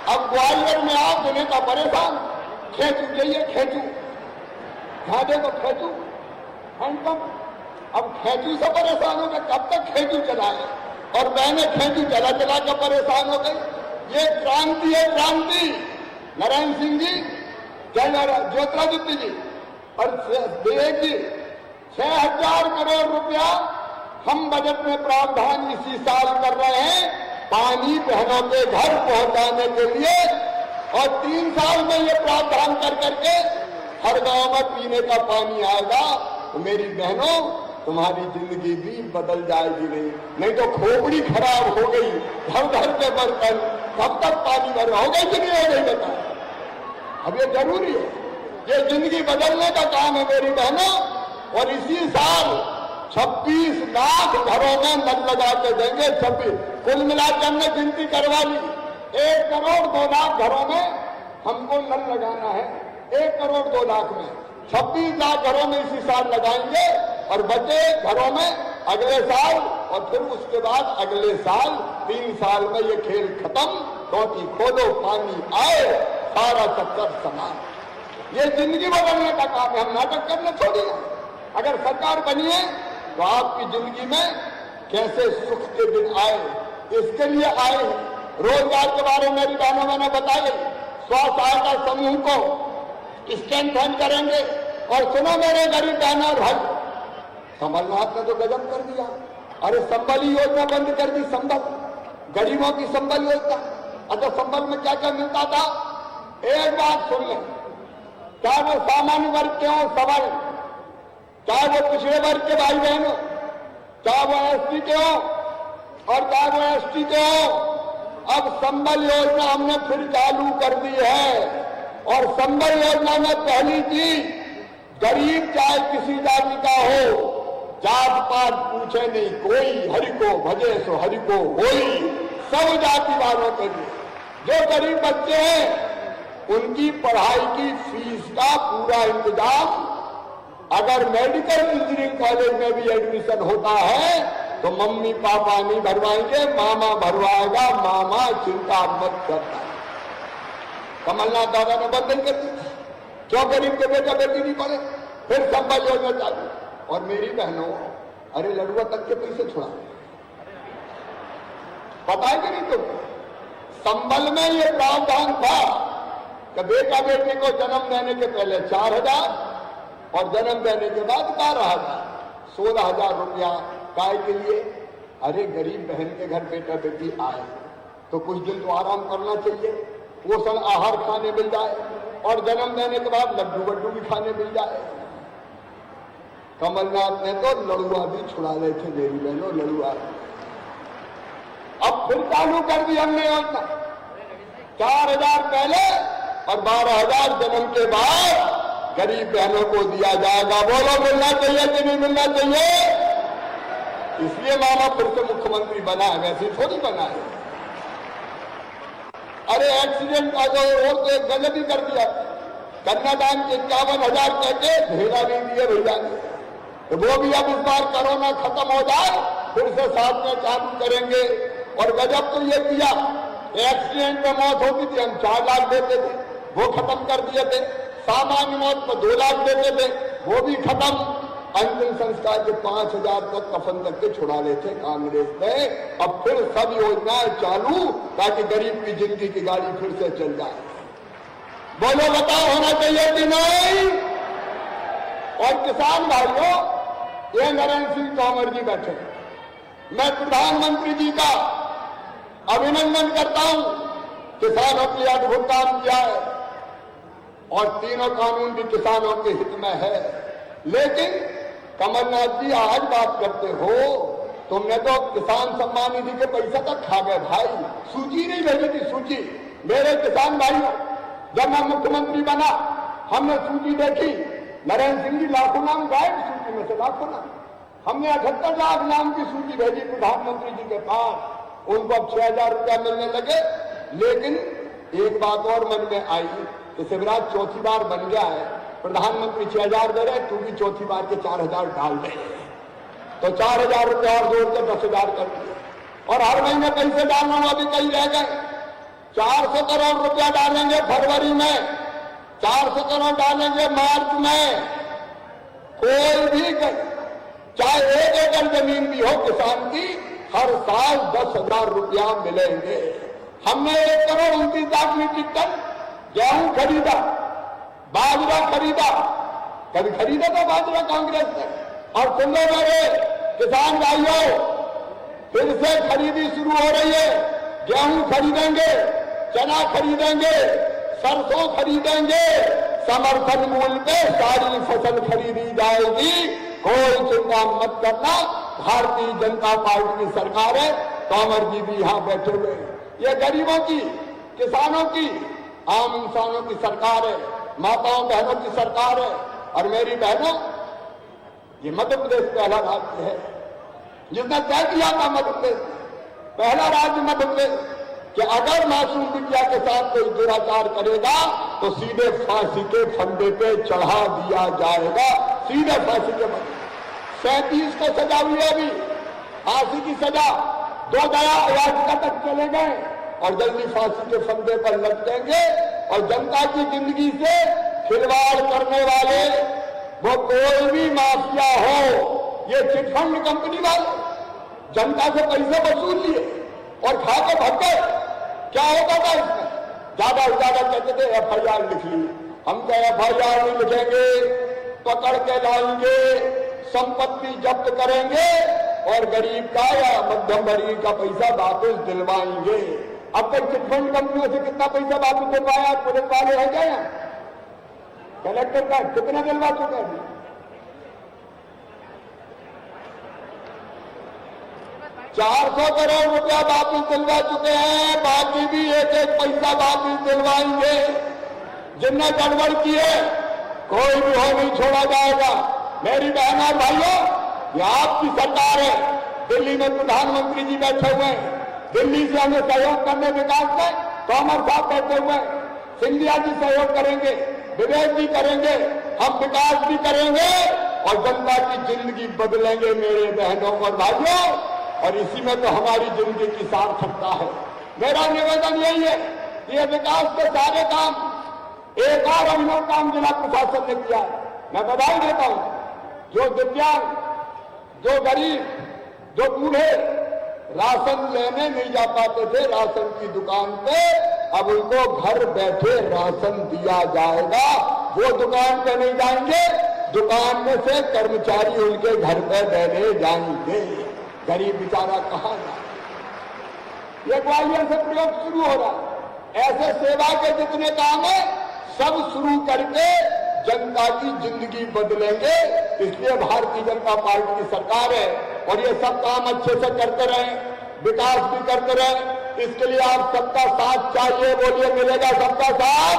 S4: अब ग्वालियर में आप दुनिया का परेशान, खेचू चाहिए, खेचू हाँ देखो खेचू हैंडपंप। अब खेचू से परेशान हो गए, कब तक खेचू चलाए, और मैंने खेचू चला चला कर परेशान हो गई। ये क्रांति है, क्रांति। नारायण सिंह जी, ज्योतिरादित्य जी और विवेक जी, 6000 करोड़ रुपया हम बजट में प्रावधान इसी साल कर रहे हैं पानी बहनों के घर पहुंचाने के लिए, और 3 साल में ये प्रावधान कर करके हर गांव में पीने का पानी आएगा। तो मेरी बहनों, तुम्हारी जिंदगी भी बदल जाएगी। नहीं तो खोपड़ी खराब हो गई, घर घर के बर्तन, कब तक पानी भर हो गई कि नहीं हो गई बता। अब ये जरूरी है, ये जिंदगी बदलने का काम है मेरी बहनों। और इसी साल 26 लाख घरों में नल लगा के देंगे। 26 कुल मिलाकर हमने गिनती करवा ली, 1 करोड़ 2 लाख घरों में हमको नल लगाना है। 1 करोड़ 2 लाख में 26 लाख घरों में इसी साल लगाएंगे, और बचे घरों में अगले साल, और फिर उसके बाद अगले साल। 3 साल में ये खेल खत्म, टोटी खोलो पानी आए, सारा चक्कर समान। ये जिंदगी बदलने का काम है, हम नाटक करना छोड़िए। अगर सरकार बनी है तो आपकी जिंदगी में कैसे सुख के दिन आए, इसके लिए आए। रोजगार के बारे में मेरी बहनों मैंने बताया, स्व सहायता समूह को स्ट्रेंथन करेंगे। और सुनो मेरे गरीब बहनों और भाई, कमलनाथ ने तो गजब कर दिया। अरे संबल योजना बंद कर दी, संबल, गरीबों की संबल योजना। अच्छा, संबल में क्या क्या मिलता था? एक बात सुन लें, चाहे वो सामान्य वर्ग के हो सबल, चाहे वो पिछड़े वर्ग के भाई बहन हो, चाहे वो एसटी के हो और चाहे वो एसटी के हो, अब संबल योजना हमने फिर चालू कर दी है। और संबल योजना में पहली चीज, गरीब चाहे किसी जाति का हो, जात पात पूछे नहीं कोई, हरि को भजे सो हरि को होई, सब जाति वालों के लिए। जो गरीब बच्चे हैं उनकी पढ़ाई की फीस का पूरा इंतजाम, अगर मेडिकल इंजीनियरिंग कॉलेज में भी एडमिशन होता है तो मम्मी पापा नहीं भरवाएंगे, मामा भरवाएगा, मामा चिंता मत करता। कमलनाथ दादा ने बंद नहीं कर दी, क्यों? गरीब के बेटा बेटी नहीं पढ़े। फिर संबल योजना चालू। और मेरी बहनों, अरे लड़ुआ तक के पैसे छुड़ा, पता है कि नहीं तुम? संबल में ये प्रावधान था कि बेटा बेटी को जन्म देने के पहले 4000 और जन्म देने के बाद 12000, 16000 रुपया काय के लिए। अरे गरीब बहन के घर बेटा बेटी आए तो कुछ दिन तो आराम करना चाहिए, पोषण आहार खाने मिल जाए, और जन्म देने के बाद लड्डू वड्डू भी खाने मिल जाए। कमलनाथ ने तो लड़ुआ भी छुड़ा रहे थे मेरी बहनों, लड़ुआ। अब फिर चालू कर दी हमने योजना, 4000 पहले और 12000 जन्म के बाद गरीब बहनों को दिया जाएगा। बोलो मिलना चाहिए कि नहीं मिलना चाहिए? इसलिए मामा फिर से मुख्यमंत्री बना है, वैसे थोड़ी बना है। अरे एक्सीडेंट का जो और तो एक गजब ही कर दिया, कन्यादान के 51,000 कहते भेजा नहीं दिए भैया ने, तो वो भी अब इस बार कोरोना खत्म हो जाए फिर से साथ में चालू करेंगे। और गजब तो ये किया, एक्सीडेंट में मौत होती थी हम 4 लाख देते थे, वो खत्म कर दिए थे। सामान्य मौत पर 2 लाख देते थे, वो भी खत्म। अंतिम संस्कार के 5000 तक कफन तक के छुड़ा लेते कांग्रेस ने। अब फिर सब योजनाएं चालू ताकि गरीब की जिंदगी की गाड़ी फिर से चल जाए। बोलो बताओ होना चाहिए कि नहीं? और किसान भाइयों, ये नरेंद्र सिंह तोमर जी बैठे, मैं प्रधानमंत्री जी का अभिनंदन करता हूं, किसानों के लिए अद्भुत काम किया है और तीनों कानून भी किसानों के हित में है। लेकिन कमलनाथ जी आज बात करते हो, तुमने तो किसान सम्मान निधि के पैसा तक खा गए भाई। सूची नहीं भेजी थी, सूची। मेरे किसान भाइयों, जब मैं मुख्यमंत्री बना हमने सूची देखी, नरेंद्र सिंह जी लाखों नाम गायब सूची में से, लाखों नाम। हमने 78 लाख नाम की सूची भेजी प्रधानमंत्री जी के पास, उनको अब 6000 रुपया मिलने लगे। लेकिन एक बात और मन में आई कि शिवराज चौथी बार बन गया है, प्रधानमंत्री 6000 दे रहे, तू भी चौथी बार के 4000 डाल दे, तो 4000 रुपया और जोड़ के 10,000 कर दिए। और हर महीने पैसे डालना अभी कहीं रह गए। 400 करोड़ रुपया डालेंगे फरवरी में, 400 करोड़ डालेंगे मार्च में। कोई भी चाहे 1 एकड़ जमीन भी हो किसान की, हर साल 10,000 रुपया मिलेंगे। हमने 1 करोड़ 29 लाख मीट्रिक टन गेहूं खरीदा, बाजरा खरीदा। कभी खरीदा था बाजरा कांग्रेस ने? और सुन लो मेरे किसान भाइयों, फिर से खरीदी शुरू हो रही है। गेहूं खरीदेंगे, चना खरीदेंगे, सरसों खरीदेंगे, समर्थन मूल्य पे सारी फसल खरीदी जाएगी। कोई चिंता मत करना, भारतीय जनता पार्टी की सरकार है, तोमर जी भी यहां बैठे हुए हैं। ये गरीबों की, किसानों की, आम इंसानों की सरकार है, माताओं बहनों की सरकार है। और मेरी बहनों, ये मध्य प्रदेश पहला राज्य है जिसने तय किया था, मध्य प्रदेश पहला राज्य मध्य प्रदेश, कि अगर मासूम बिटिया के साथ कोई दुराचार करेगा तो सीधे फांसी के फंदे पे चढ़ा दिया जाएगा, सीधे फांसी के फंदे। 37 को सजा हुई है अभी, फांसी की सजा 2 दया याचिका तक चले गए और जल्दी फांसी के फंदे पर लटकेंगे। और जनता की जिंदगी से खिलवाड़ करने वाले, वो कोई भी माफिया हो, ये चिटफंड कंपनी वाले जनता से पैसे वसूल लिए और खा के भाग गए। क्या होता था इसमें? ज्यादा से ज्यादा कहते थे FIR लिख ली। हम क्या FIR नहीं लिखेंगे, पकड़ के लाएंगे, संपत्ति जब्त करेंगे और गरीब का या मध्यम वर्ग का पैसा वापस दिलवाएंगे। अब तक चिटफंड कंपनियों से कितना पैसा वापस दिलवाया? पुलिस वाले हैं क्या यहाँ? कलेक्टर का कितना दिलवा चुके हैं? 400 करोड़ रुपया वापस दिलवा चुके हैं, बाकी भी एक पैसा वापस दिलवाएंगे। जिनने गड़बड़ की है कोई भी हो नहीं छोड़ा जाएगा। मेरी बहन और भाइयों, ये आपकी सरकार है, दिल्ली में प्रधानमंत्री जी बैठे हुए हैं, दिल्ली से हमें सहयोग करने विकास में तोमर साहब बैठे हुए हैं, सिंधिया जी सहयोग करेंगे, विवेक जी करेंगे, हम विकास भी करेंगे और जनता की जिंदगी बदलेंगे मेरे बहनों और भाइयों। और इसी में तो हमारी जिंदगी की सार्थकता है। मेरा निवेदन यही है, ये विकास के सारे काम, एक और अभिनव काम जिला प्रशासन ने किया है, मैं बधाई देता हूं। जो दिव्यांग, जो गरीब, जो बूढ़े राशन लेने नहीं जा पाते थे राशन की दुकान पे, अब उनको घर बैठे राशन दिया जाएगा। वो दुकान पे नहीं जाएंगे, दुकान में से कर्मचारी उनके घर पे देने जाएंगे। गरीब बेचारा कहां जाए? ये ग्वालियर से प्रयोग शुरू हो रहा है। ऐसे सेवा के जितने काम है सब शुरू करके जनता की जिंदगी बदलेंगे। इसलिए भारतीय जनता पार्टी की सरकार है और ये सब काम अच्छे से करते रहें, विकास भी करते रहें। इसके लिए आप सबका साथ चाहिए। बोलिए, मिलेगा सबका साथ?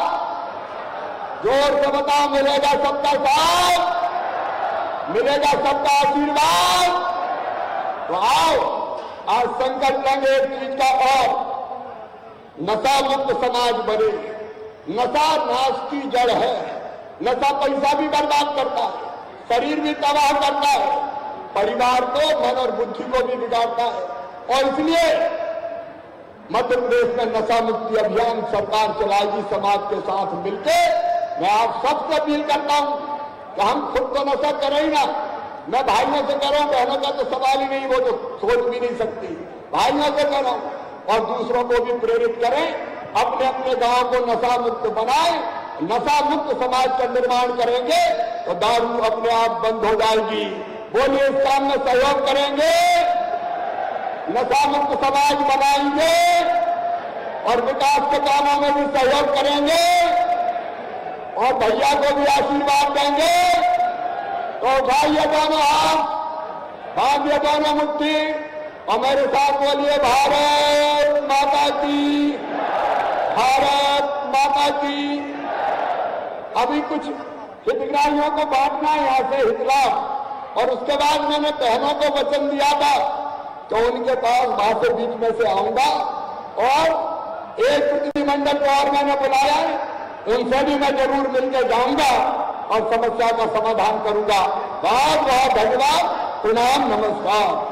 S4: जोर से बताओ, मिलेगा सबका साथ? मिलेगा सबका आशीर्वाद? तो आओ आज संकल्प लेंगे एक चीज का, और नशा मुक्त समाज बने। नशा नाश की जड़ है। नशा पैसा भी बर्बाद करता है, शरीर भी तबाह करता है, परिवार को, मन और बुद्धि को भी बिगाड़ता है। और इसलिए मध्य प्रदेश में नशा मुक्ति अभियान सरकार चलाएगी समाज के साथ मिलकर। मैं आप सबसे अपील करता हूं कि हम खुद तो नशा करें ही ना। मैं भाइयों से कह रहा हूं, बहनों का तो सवाल ही नहीं, वो तो सोच भी नहीं सकती। भाइयों से कह रहा हूं और दूसरों को भी प्रेरित करें, अपने अपने गांव को नशा मुक्त बनाएं। नशा मुक्त समाज का निर्माण करेंगे तो दारू अपने आप बंद हो जाएगी। बोलिए, इस काम में सहयोग करेंगे? नशा मुक्त समाज बनाएंगे और विकास के कामों में भी सहयोग करेंगे और भैया को भी आशीर्वाद देंगे। तो उठाइए दोनों हाथ, बांधिए दोनों मुट्ठी और मेरे साथ बोलिए भारत माता की, भारत माता की। अभी कुछ हितग्राहियों को बांटना है यहाँ से हितलाभ, और उसके बाद मैंने बहनों को वचन दिया था तो उनके पास वहां से बीच में से आऊंगा और एक प्रतिनिधिमंडल को और मैंने बुलाया है, उनसे भी मैं जरूर मिलकर जाऊंगा और समस्या का समाधान करूंगा। बहुत बहुत धन्यवाद, प्रणाम, नमस्कार।